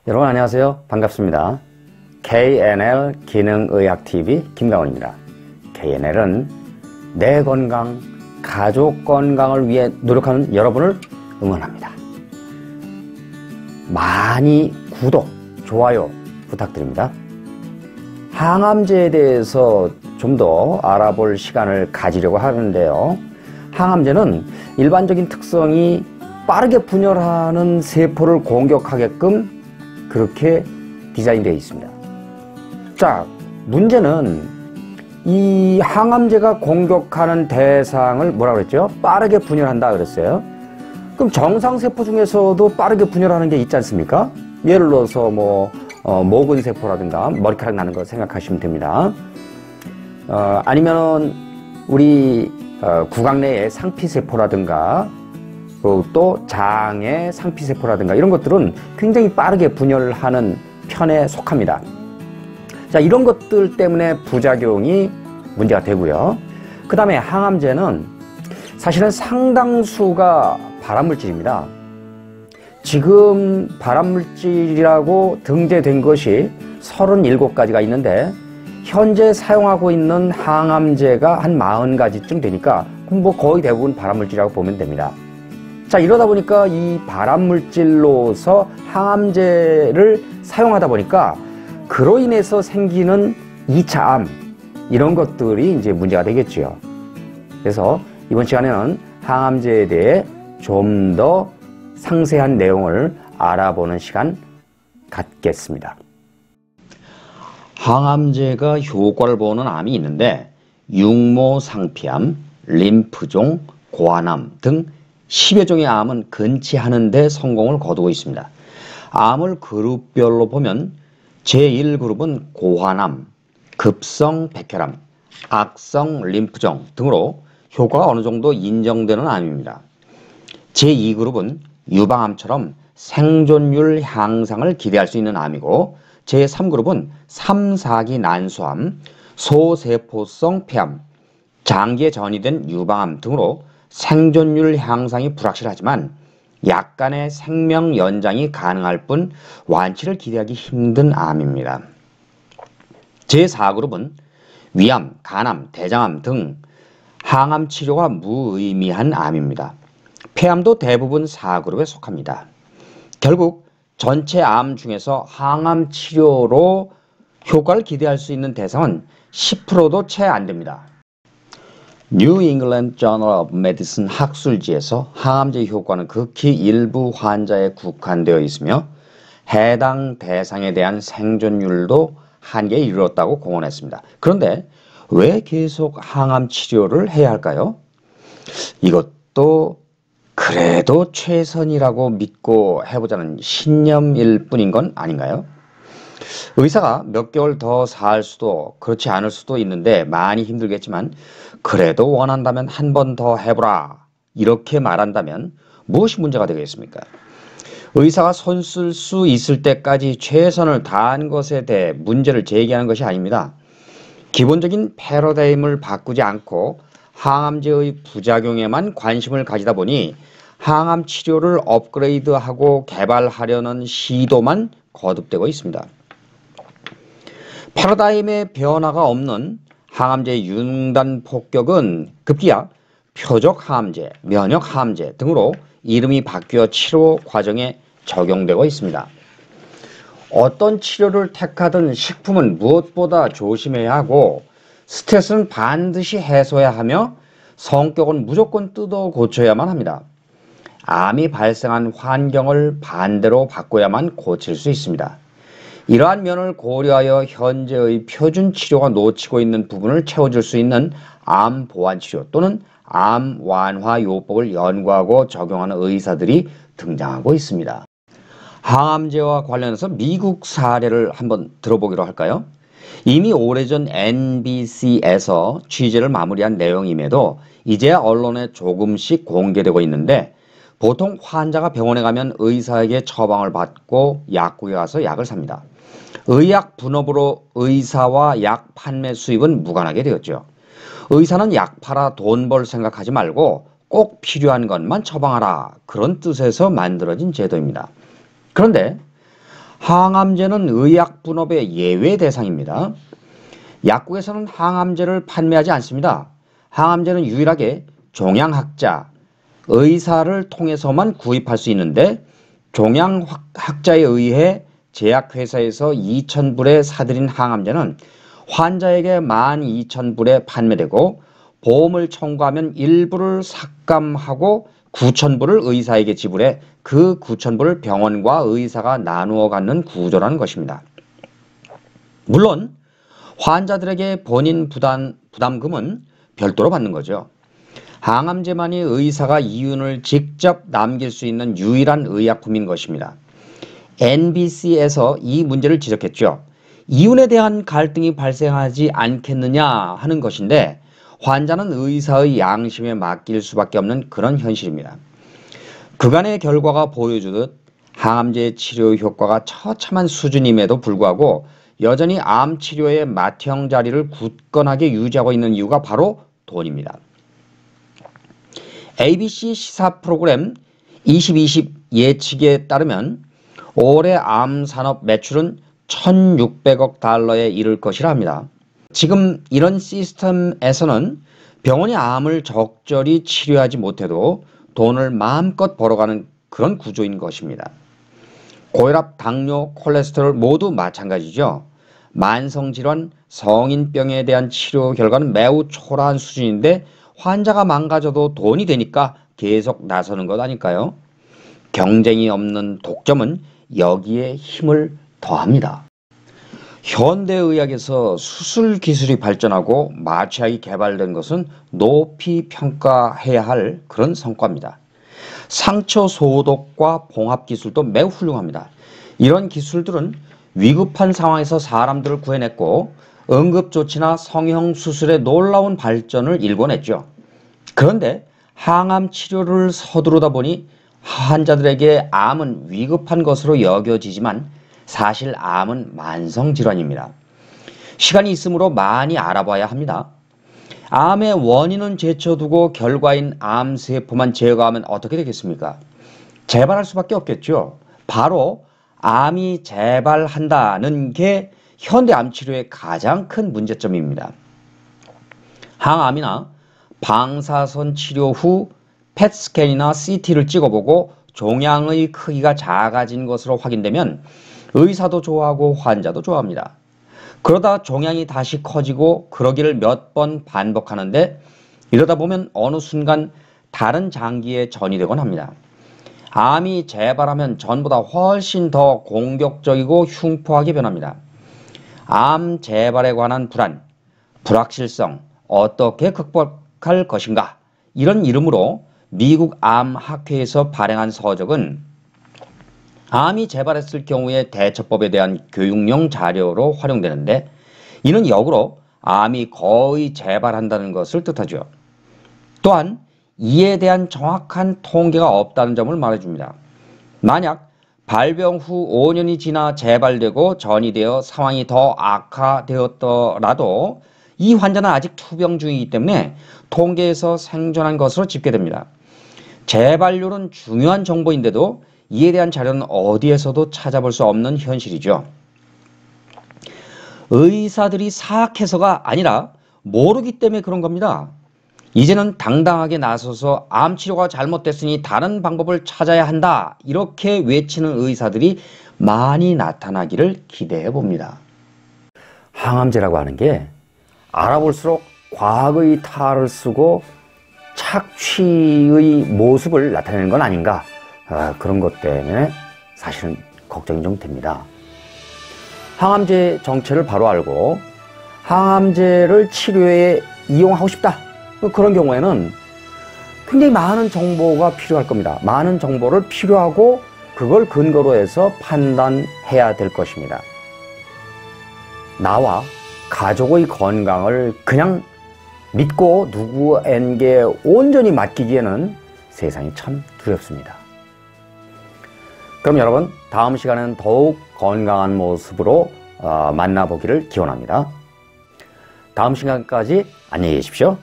여러분 안녕하세요. 반갑습니다. KNL 기능의학TV 김강원입니다. KNL은 내 건강, 가족 건강을 위해 노력하는 여러분을 응원합니다. 많이 구독, 좋아요 부탁드립니다. 항암제에 대해서 좀 더 알아볼 시간을 가지려고 하는데요. 항암제는 일반적인 특성이 빠르게 분열하는 세포를 공격하게끔 그렇게 디자인되어 있습니다. 자, 문제는 이 항암제가 공격하는 대상을 뭐라 그랬죠? 빠르게 분열한다 그랬어요. 그럼 정상세포 중에서도 빠르게 분열하는 게 있지 않습니까? 예를 들어서 모근세포라든가 머리카락 나는 거 생각하시면 됩니다. 아니면 우리 구강 내의 상피세포라든가 또 장의 상피세포라든가 이런 것들은 굉장히 빠르게 분열하는 편에 속합니다. 자, 이런 것들 때문에 부작용이 문제가 되고요. 그 다음에 항암제는 사실은 상당수가 발암물질입니다. 지금 발암물질이라고 등재된 것이 37가지가 있는데 현재 사용하고 있는 항암제가 한 40가지쯤 되니까 거의 대부분 발암물질이라고 보면 됩니다. 자, 이러다 보니까 이 발암물질로서 항암제를 사용하다 보니까 그로 인해서 생기는 2차 암, 이런 것들이 이제 문제가 되겠죠. 그래서 이번 시간에는 항암제에 대해 좀 더 상세한 내용을 알아보는 시간 갖겠습니다. 항암제가 효과를 보는 암이 있는데 육모상피암, 림프종, 고환암 등 10여 종의 암은 근치하는 데 성공을 거두고 있습니다. 암을 그룹별로 보면 제1그룹은 고환암, 급성 백혈암, 악성 림프종 등으로 효과가 어느 정도 인정되는 암입니다. 제2그룹은 유방암처럼 생존율 향상을 기대할 수 있는 암이고, 제3그룹은 3, 4기 난소암, 소세포성 폐암, 장기에 전이된 유방암 등으로 생존율 향상이 불확실하지만 약간의 생명 연장이 가능할 뿐 완치를 기대하기 힘든 암입니다. 제4그룹은 위암, 간암, 대장암 등 항암 치료가 무의미한 암입니다. 폐암도 대부분 4그룹에 속합니다. 결국 전체 암 중에서 항암 치료로 효과를 기대할 수 있는 대상은 10%도 채 안 됩니다. New England Journal of Medicine 학술지에서 항암제 효과는 극히 일부 환자에 국한되어 있으며 해당 대상에 대한 생존율도 한계에 이르렀다고 공언했습니다. 그런데 왜 계속 항암 치료를 해야 할까요? 이것도 그래도 최선이라고 믿고 해보자는 신념일 뿐인 건 아닌가요? 의사가 몇 개월 더 살 수도 그렇지 않을 수도 있는데 많이 힘들겠지만 그래도 원한다면 한 번 더 해보라 이렇게 말한다면 무엇이 문제가 되겠습니까? 의사가 손 쓸 수 있을 때까지 최선을 다한 것에 대해 문제를 제기하는 것이 아닙니다. 기본적인 패러다임을 바꾸지 않고 항암제의 부작용에만 관심을 가지다 보니 항암 치료를 업그레이드하고 개발하려는 시도만 거듭되고 있습니다. 패러다임의 변화가 없는 항암제 융단 폭격은 급기야 표적 항암제, 면역 항암제 등으로 이름이 바뀌어 치료 과정에 적용되고 있습니다. 어떤 치료를 택하든 식품은 무엇보다 조심해야 하고 스트레스는 반드시 해소해야 하며 성격은 무조건 뜯어 고쳐야만 합니다. 암이 발생한 환경을 반대로 바꿔야만 고칠 수 있습니다. 이러한 면을 고려하여 현재의 표준 치료가 놓치고 있는 부분을 채워줄 수 있는 암 보완 치료 또는 암 완화 요법을 연구하고 적용하는 의사들이 등장하고 있습니다. 항암제와 관련해서 미국 사례를 한번 들어보기로 할까요? 이미 오래전 NBC에서 취재를 마무리한 내용임에도 이제야 언론에 조금씩 공개되고 있는데, 보통 환자가 병원에 가면 의사에게 처방을 받고 약국에 가서 약을 삽니다. 의약 분업으로 의사와 약 판매 수입은 무관하게 되었죠. 의사는 약 팔아 돈 벌 생각하지 말고 꼭 필요한 것만 처방하라, 그런 뜻에서 만들어진 제도입니다. 그런데 항암제는 의약분업의 예외 대상입니다. 약국에서는 항암제를 판매하지 않습니다. 항암제는 유일하게 종양학자, 의사를 통해서만 구입할 수 있는데 종양학자에 의해 제약회사에서 2,000불에 사들인 항암제는 환자에게 12,000불에 판매되고 보험을 청구하면 일부를 삭감하고 9,000불을 의사에게 지불해 그 9,000불을 병원과 의사가 나누어 갖는 구조라는 것입니다. 물론 환자들에게 본인 부담금은 별도로 받는 거죠. 항암제만이 의사가 이윤을 직접 남길 수 있는 유일한 의약품인 것입니다. NBC에서 이 문제를 지적했죠. 이윤에 대한 갈등이 발생하지 않겠느냐 하는 것인데 환자는 의사의 양심에 맡길 수밖에 없는 그런 현실입니다. 그간의 결과가 보여주듯 항암제 치료 효과가 처참한 수준임에도 불구하고 여전히 암 치료의 맏형 자리를 굳건하게 유지하고 있는 이유가 바로 돈입니다. ABC 시사 프로그램 2020 예측에 따르면 올해 암 산업 매출은 1,600억 달러에 이를 것이라 합니다. 지금 이런 시스템에서는 병원이 암을 적절히 치료하지 못해도 돈을 마음껏 벌어가는 그런 구조인 것입니다. 고혈압, 당뇨, 콜레스테롤 모두 마찬가지죠. 만성질환, 성인병에 대한 치료 결과는 매우 초라한 수준인데 환자가 망가져도 돈이 되니까 계속 나서는 것 아닐까요? 경쟁이 없는 독점은 여기에 힘을 더합니다. 현대의학에서 수술 기술이 발전하고 마취약이 개발된 것은 높이 평가해야 할 그런 성과입니다. 상처 소독과 봉합 기술도 매우 훌륭합니다. 이런 기술들은 위급한 상황에서 사람들을 구해냈고 응급조치나 성형수술의 놀라운 발전을 일궈냈죠. 그런데 항암 치료를 서두르다 보니 환자들에게 암은 위급한 것으로 여겨지지만 사실 암은 만성질환입니다. 시간이 있으므로 많이 알아봐야 합니다. 암의 원인은 제쳐두고 결과인 암세포만 제거하면 어떻게 되겠습니까? 재발할 수밖에 없겠죠. 바로 암이 재발한다는 게 현대 암치료의 가장 큰 문제점입니다. 항암이나 방사선 치료 후 펫스캔이나 CT를 찍어보고 종양의 크기가 작아진 것으로 확인되면 의사도 좋아하고 환자도 좋아합니다. 그러다 종양이 다시 커지고 그러기를 몇 번 반복하는데 이러다 보면 어느 순간 다른 장기에 전이되곤 합니다. 암이 재발하면 전보다 훨씬 더 공격적이고 흉포하게 변합니다. 암 재발에 관한 불안, 불확실성, 어떻게 극복할 것인가 이런 이름으로 미국 암학회에서 발행한 서적은 암이 재발했을 경우의 대처법에 대한 교육용 자료로 활용되는데 이는 역으로 암이 거의 재발한다는 것을 뜻하죠. 또한 이에 대한 정확한 통계가 없다는 점을 말해줍니다. 만약 발병 후 5년이 지나 재발되고 전이되어 상황이 더 악화되었더라도 이 환자는 아직 투병 중이기 때문에 통계에서 생존한 것으로 집계됩니다. 재발률은 중요한 정보인데도 이에 대한 자료는 어디에서도 찾아볼 수 없는 현실이죠. 의사들이 사악해서가 아니라 모르기 때문에 그런 겁니다. 이제는 당당하게 나서서 암 치료가 잘못됐으니 다른 방법을 찾아야 한다 이렇게 외치는 의사들이 많이 나타나기를 기대해 봅니다. 항암제라고 하는 게 알아볼수록 과학의 탈을 쓰고 착취의 모습을 나타내는 건 아닌가 그런 것 때문에 사실은 걱정이 좀 됩니다. 항암제 정체를 바로 알고 항암제를 치료에 이용하고 싶다 그런 경우에는 굉장히 많은 정보가 필요할 겁니다. 많은 정보를 필요하고 그걸 근거로 해서 판단해야 될 것입니다. 나와 가족의 건강을 그냥 믿고 누구에게 온전히 맡기기에는 세상이 참 두렵습니다. 그럼 여러분 다음 시간에는 더욱 건강한 모습으로 만나보기를 기원합니다. 다음 시간까지 안녕히 계십시오.